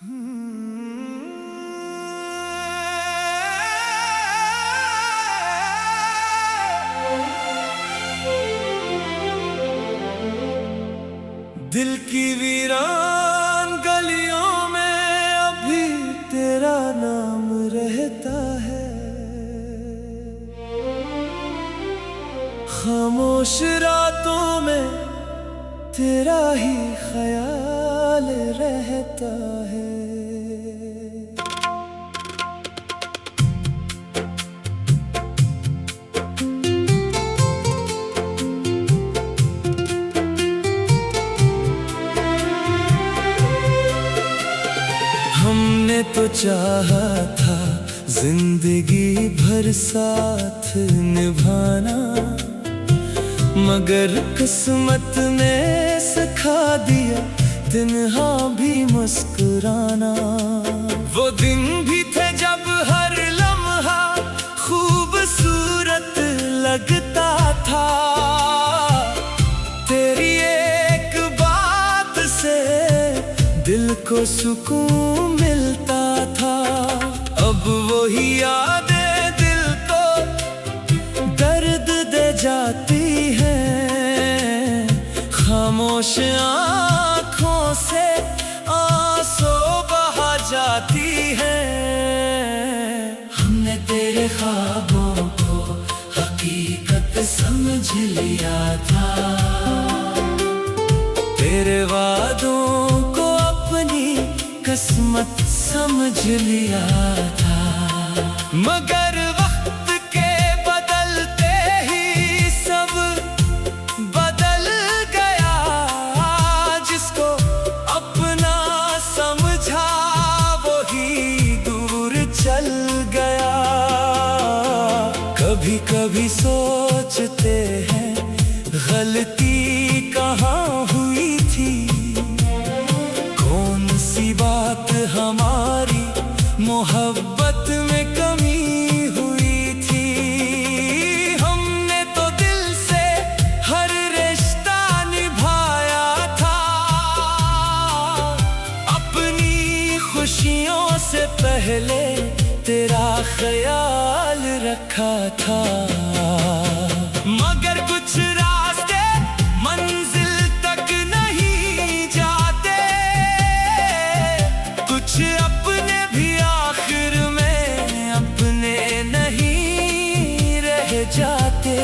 दिल की वीरान गलियों में अभी तेरा नाम रहता है। खामोश रातों में तेरा ही ख्याल रहता है। हमने तो चाहा था जिंदगी भर साथ निभाना, मगर किस्मत ने सिखा दिया तन्हा भी मुस्कुराना। वो दिन भी थे जब हर लम्हा खूबसूरत लगता था। तेरी एक बात से दिल को सुकून मिलता था। अब वही यादें दिल को दर्द दे जाती हैं। खामोश आँखों से आंसू बहा जाती हैं। हमने तेरे ख्वाबों को हकीकत समझ लिया था, तेरे वादों को अपनी किस्मत समझ लिया था। मगर वक्त के बदलते ही सब बदल गया। जिसको अपना समझा वही दूर चल गया। कभी कभी सोचते हैं गलती कहाँ हुई थी। कौन सी बात हमारी मोहब्बत में कमी हुई थी। हमने तो दिल से हर रिश्ता निभाया था। अपनी खुशियों से पहले तेरा ख्याल रखा था। मगर कुछ रास्ते मंजिल तक नहीं जाते। कुछ अपने भी आखिर में अपने नहीं रह जाते।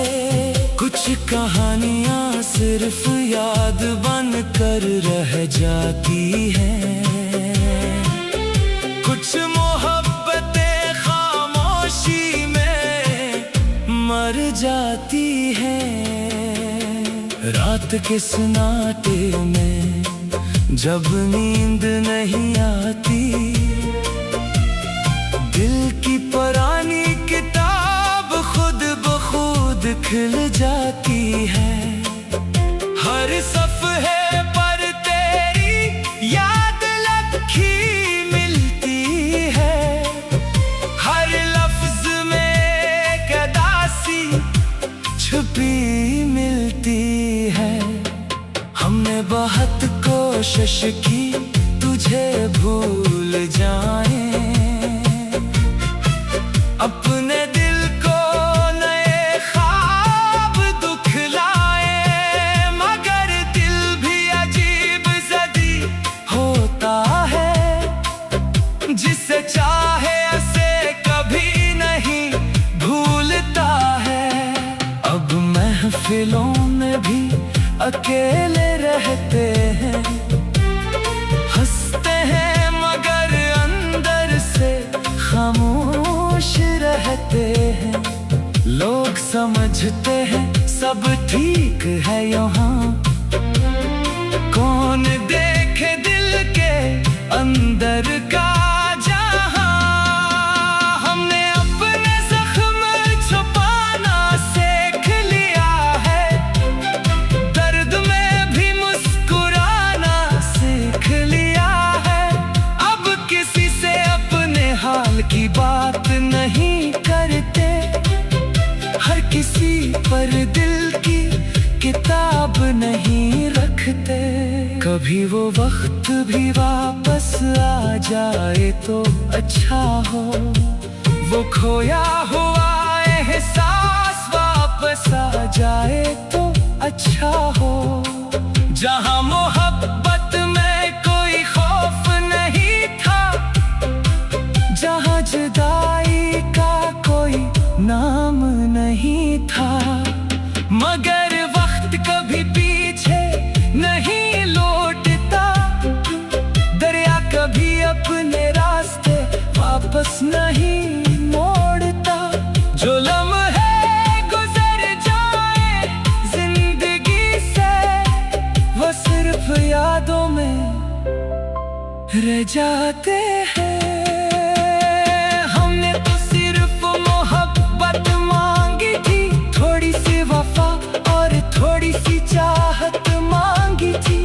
कुछ कहानियां सिर्फ याद बन कर रह जाती हैं। कुछ मोहब्बतें खामोशी में मर जाती हैं। रात के सन्नाटे में जब नींद नहीं आती, दिल की पुरानी किताब खुद ब खुद खिल जाती है। हर सफ़हे पर तेरी याद लिखी मिलती है। हर लफ्ज में एक उदासी छुपी मिलती है। हमने बहुत कोशिश की तुझे भूल जाएं, अपने दिल को नए ख्वाब दुखलाए। मगर दिल भी अजीब ज़दी होता है। जिसे चाहे उसे कभी नहीं भूलता है। अब महफिलों में भी अकेले रहते हैं। हंसते हैं मगर अंदर से खामोश रहते हैं। लोग समझते हैं सब ठीक है यहाँ। कौन देखे दिल के अंदर का जहां। हमने अपने जख्म छुपाना सीख लिया है। दर्द में भी मुस्कुराना सीख लिया है। अब किसी से अपने हाल की बात नहीं करते। हर किसी पर दिल की किताब नहीं रखते। कभी वो वक्त भी वापस आ जाए तो अच्छा हो, वो खोया हुआ एहसास वापस आ जाए तो अच्छा हो। जहाँ मोहब्बत में कोई खौफ नहीं था, जहाँ जुदाई का कोई नाम नहीं था। मगर वक्त कभी पीछे नहीं लौटता, दरिया कभी अपने रास्ते वापस नहीं मोड़ता। जो लम्हे गुजर जाए जिंदगी से, वो सिर्फ यादों में रह जाते हैं। हमने तो सिर्फ मोहब्बत मांगी थी, थोड़ी सी वफा और थोड़ी सी चाहत मांगी थी।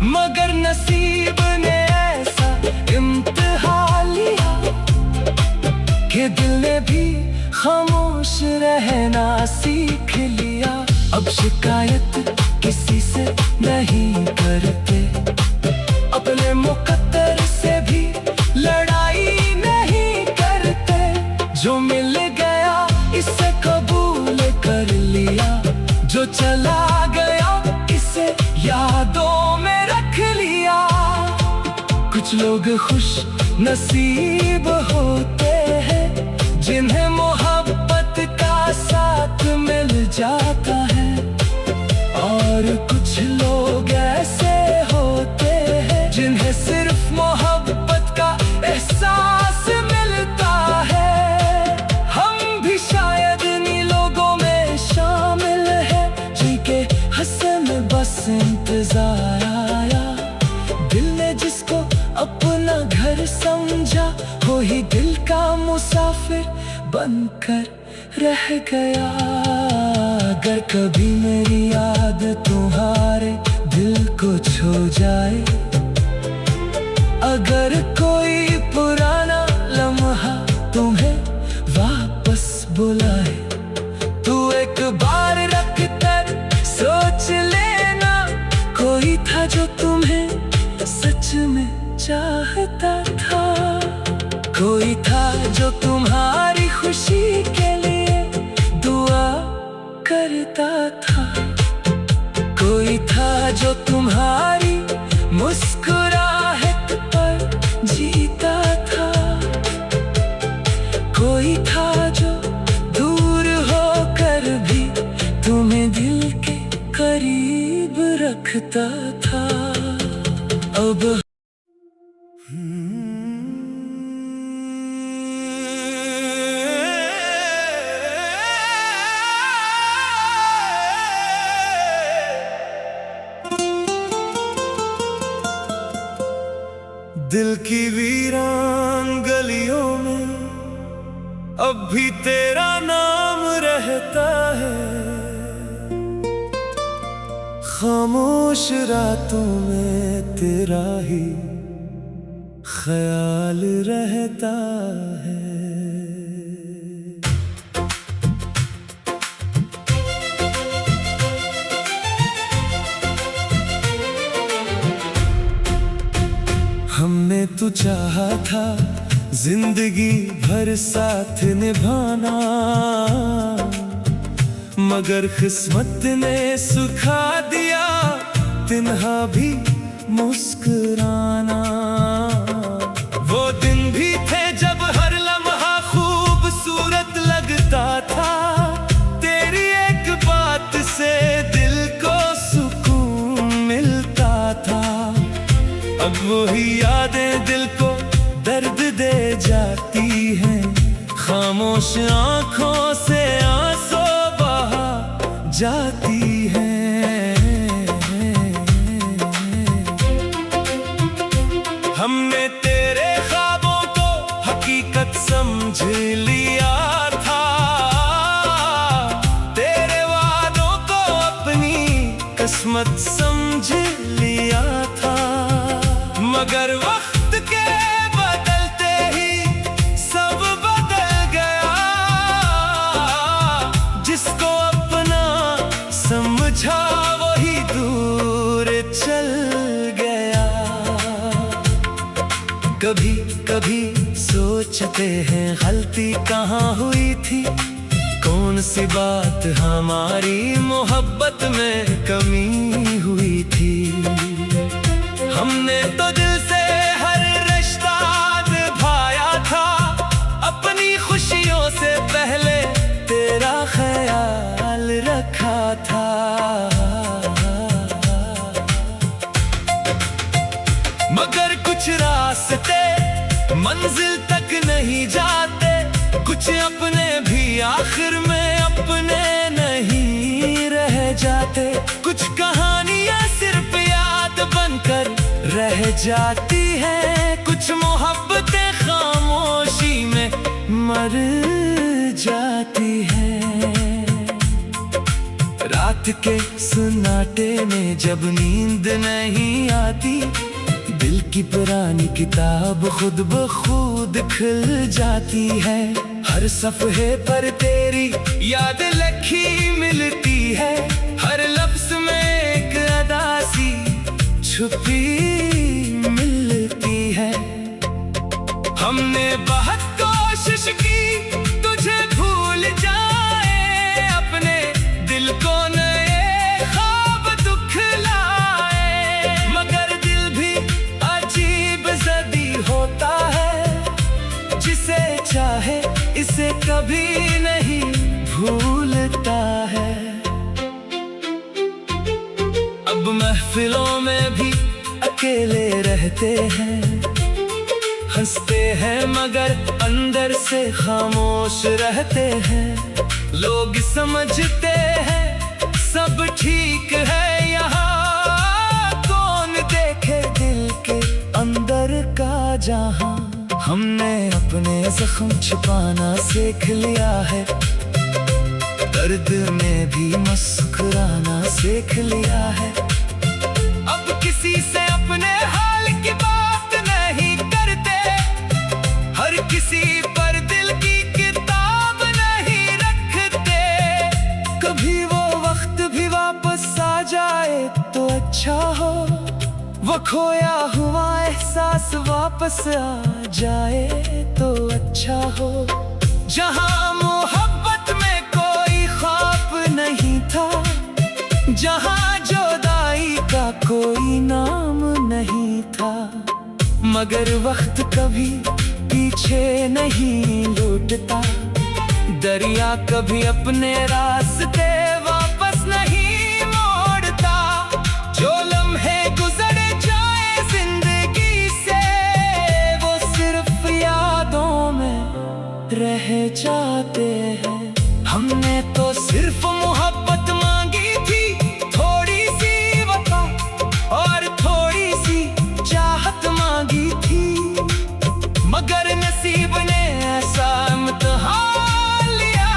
मगर नसीब ने ऐसा इम्तिहान लिया कि दिल ने भी खामोश रहना सीख लिया। अब शिकायत किसी से नहीं करते, अपने मुकद्दर से भी लड़ाई नहीं करते। जो मिल गया इसे कबूल कर लिया, जो चला गया इसे यादों में रख लिया। कुछ लोग खुश नसीब होते हैं, जिन्हें मोहब्बत का साथ मिल जाता है। और कुछ लोग ऐसे होते हैं, जिन्हें सिर्फ मोहब्बत का एहसास मिलता है। हम भी शायद इन्हीं लोगों में शामिल हैं, जिनके हंसने में बस इंतजार आया। दिल ने जिसको अपना घर समझा, वो ही दिल का मुसाफिर बनकर रह गया। अगर कभी मेरी याद तुम्हारे दिल को छू जाए, अगर कोई पुराना लम्हा तुम्हें वापस बुलाए, तू एक बार रख कर सोच लेना। कोई था जो तुम्हें सच में चाहता था, कोई था जो तुम्हारी खुशी के लिए दुआ करता था। कोई था जो तुम्हारी मुस्कुराहट पर जीता था। कोई था जो दूर होकर भी तुम्हें दिल के करीब रखता था। अब दिल की वीरान गलियों में अब भी तेरा नाम रहता है। खामोश रातों में तेरा ही ख्याल रहता है। हमने तो चाहा था जिंदगी भर साथ निभाना, मगर किस्मत ने सुखा दिया तिन्हा भी मुस्कुराना। वो दिन भी थे जब हर लम्हा खूबसूरत लगता था, तेरी एक बात से दिल को सुकून मिलता था। अब वही यादें दिल को दर्द दे जाती हैं, खामोश आंखों से आंसू बहा जाती हैं। हमने तेरे ख्वाबों को हकीकत समझ लिया था, तेरे वादों को अपनी किस्मत समझ लिया था। मगर वक्त के बदलते ही सब बदल गया, जिसको अपना समझा वही दूर चल गया। कभी कभी सोचते हैं गलती कहाँ हुई थी, कौन सी बात हमारी मोहब्बत में कमी हुई थी। हमने तो दिल से हर रिश्ता निभाया था, अपनी खुशियों से पहले तेरा ख्याल रखा था। मगर कुछ रास्ते मंजिल तक नहीं जाते, कुछ अपने भी आखिर में अपने नहीं रह जाते। कुछ कहानियां सिर्फ याद बनकर रह जाती हैं, कुछ मोहब्बतें खामोशी में मर जाती हैं। रात के सन्नाटे में जब नींद नहीं आती, दिल की पुरानी किताब खुद ब खुद खुल जाती है। हर सफ़हे पर तेरी याद लिखी मिलती है, हर लफ्ज़ में एक अदा सी छुपी मिलती है। हमने बहुत कोशिश की तुझे भूल जाए, अपने दिल को नए ख्वाब दुखलाए। मगर दिल भी अजीब ज़दी होता है, जिसे चाहे इसे कभी नहीं भूलता है। अब महफिलों में भी अकेले रहते हैं, हंसते हैं मगर अंदर से खामोश रहते हैं। लोग समझते हैं सब ठीक है यहाँ, कौन देखे दिल के अंदर का जहां। हमने अपने जख्म छुपाना सीख लिया है, दर्द में भी मुस्कुराना सीख लिया है। अब किसी से अपने हाल की बात नहीं करते, हर किसी पर दिल की किताब नहीं रखते। कभी वो वक्त भी वापस आ जाए तो अच्छा हो, वो खोया हुआ एहसास वापस आ जाए तो अच्छा हो। जहां मोहब्बत में कोई ख्वाब नहीं था, जहां जुदाई का कोई नाम नहीं था। मगर वक्त कभी पीछे नहीं लौटता, दरिया कभी अपने रास्ते वापस नहीं मोड़ता। जो लम्हे गुजर जाए जिंदगी से, वो सिर्फ यादों में रह जाते हैं। हमने तो सिर्फ मोहब्बत मांगी थी, थोड़ी सी वफा और थोड़ी सी चाहत मांगी थी। मगर नसीब ने ऐसा इम्तिहान लिया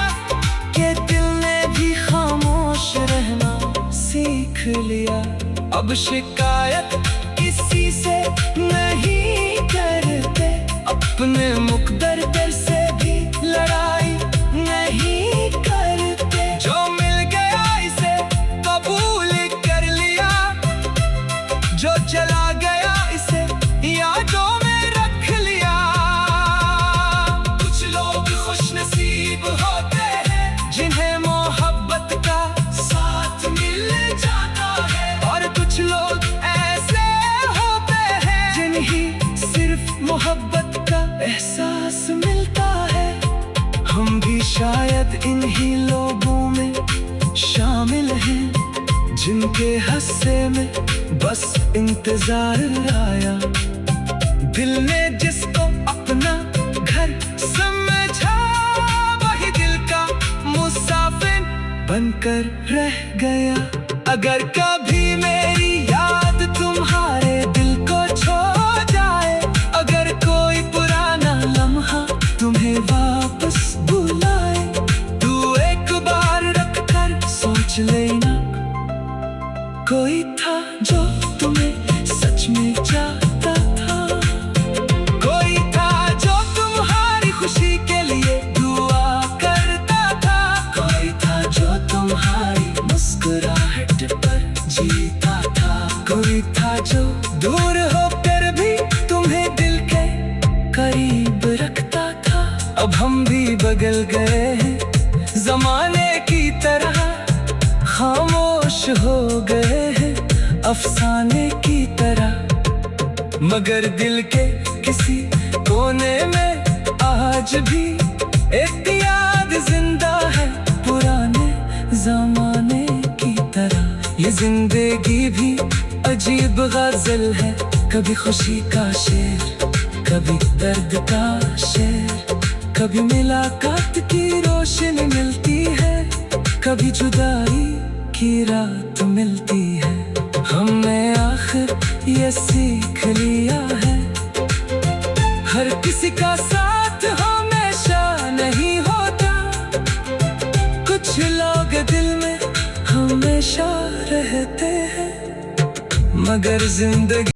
कि दिल ने भी खामोश रहना सीख लिया। अब शिकायत किसी से नहीं करते, अपने मुकद्दर से भी लड़ाई नहीं करते। जो मिल गया इसे कबूल कर लिया, जो चला गया इसे यादों में रख लिया। कुछ लोग खुश नसीब होते हैं, जिन्हें मोहब्बत का साथ मिल जाता है, और कुछ लोग ऐसे होते हैं जिन्हें सिर्फ मोहब्बत का एहसास मिलता है। हम भी शायद इन्हीं लोगों में शामिल हैं, जिनके हंसने में बस इंतजार आया। दिल ने जिसको अपना घर समझा, वही दिल का मुसाफिर बनकर रह गया। अगर कभी मेरी याद तुम्हारे दिल को छू जाए, अगर कोई पुराना लम्हा तुम्हें वापस बुलाए, तू एक बार रख कर सोच लेना, कोई था जो तुम्हें सच में चाहता अब हम भी बदल गए हैं जमाने की तरह, खामोश हो गए हैं अफसाने की तरह। मगर दिल के किसी कोने में आज भी एक याद जिंदा है पुराने जमाने की तरह। ये जिंदगी भी अजीब गजल है, कभी खुशी का शेर, कभी दर्द का शेर, कभी मुलाकात की रोशनी मिलती है, कभी जुदाई की रात मिलती है। हमने आखिर ये सीख लिया है, हर किसी का साथ हमेशा नहीं होता, कुछ लोग दिल में हमेशा रहते हैं, मगर जिंदगी